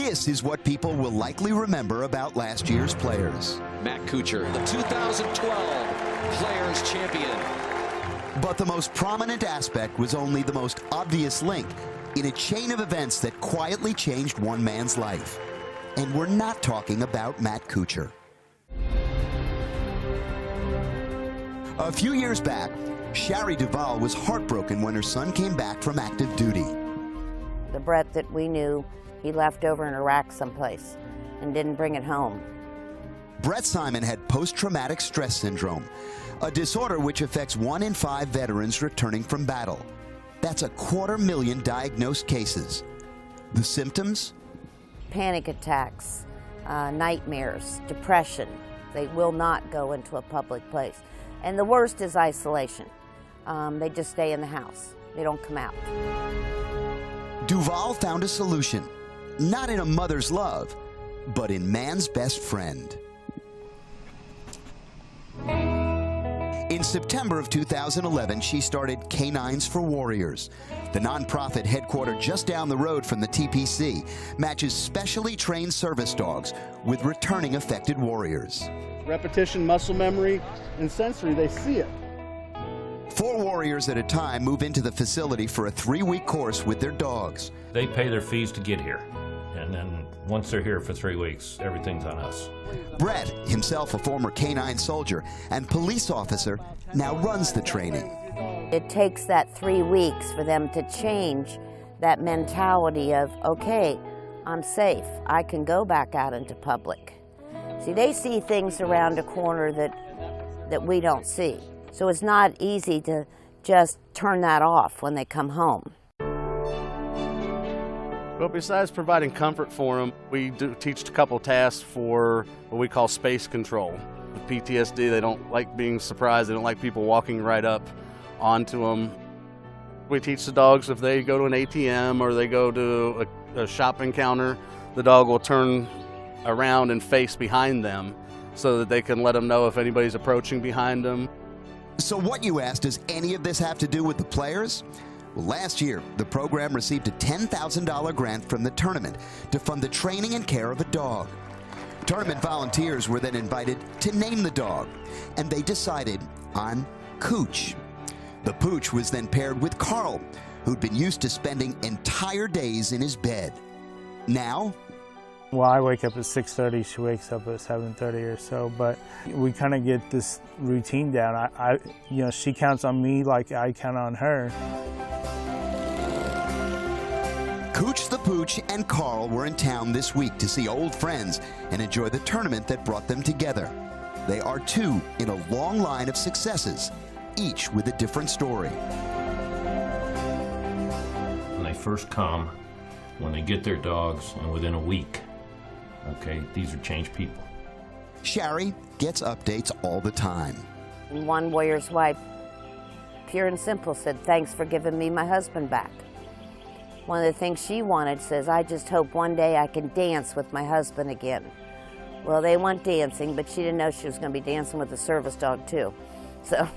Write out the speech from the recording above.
This is what people will likely remember about last year's players. Matt Kuchar, the 2012 Players Champion. But the most prominent aspect was only the most obvious link in a chain of events that quietly changed one man's life. And we're not talking about Matt Kuchar. A few years back, Shari Duvall was heartbroken when her son came back from active duty. The Brett that we knew, he left over in Iraq someplace and didn't bring it home. Brett Simon had post-traumatic stress syndrome, a disorder which affects 1 in 5 veterans returning from battle. That's 250,000 diagnosed cases. The symptoms? Panic attacks, nightmares, depression. They will not go into a public place. And the worst is isolation. They just stay in the house. They don't come out. Duvall found a solution, not in a mother's love, but in man's best friend. In September of 2011, she started K9s for Warriors. The nonprofit headquartered just down the road from the TPC matches specially trained service dogs with returning affected warriors. Repetition, muscle memory, and sensory, they see it. 4 warriors at a time move into the facility for a 3-week course with their dogs. They pay their fees to get here, and then once they're here for 3 weeks, everything's on us. Brett, himself a former K9 soldier and police officer, now runs the training. It takes that 3 weeks for them to change that mentality of, okay, I'm safe, I can go back out into public. See, they see things around a corner that we don't see. So it's not easy to just turn that off when they come home. Well, besides providing comfort for them, we do teach a couple tasks for what we call space control. With PTSD, they don't like being surprised. They don't like people walking right up onto them. We teach the dogs if they go to an ATM or they go to a shopping counter, the dog will turn around and face behind them so that they can let them know if anybody's approaching behind them. So what, you ask, does any of this have to do with the players? Well, last year, the program received a $10,000 grant from the tournament to fund the training and care of a dog. Tournament volunteers were then invited to name the dog, and they decided on Cooch. The pooch was then paired with Carl, who'd been used to spending entire days in his bed. Now, well, I wake up at 6:30, she wakes up at 7:30 or so, but we kind of get this routine down. You know, she counts on me like I count on her. Cooch the Pooch and Carl were in town this week to see old friends and enjoy the tournament that brought them together. They are 2 in a long line of successes, each with a different story. When they first come, when they get their dogs, and within a week, okay, these are changed people. Shari gets updates all the time. One warrior's wife, pure and simple, said, "Thanks for giving me my husband back." One of the things she wanted says, "I just hope one day I can dance with my husband again." Well, they went dancing, but she didn't know she was going to be dancing with a service dog too. So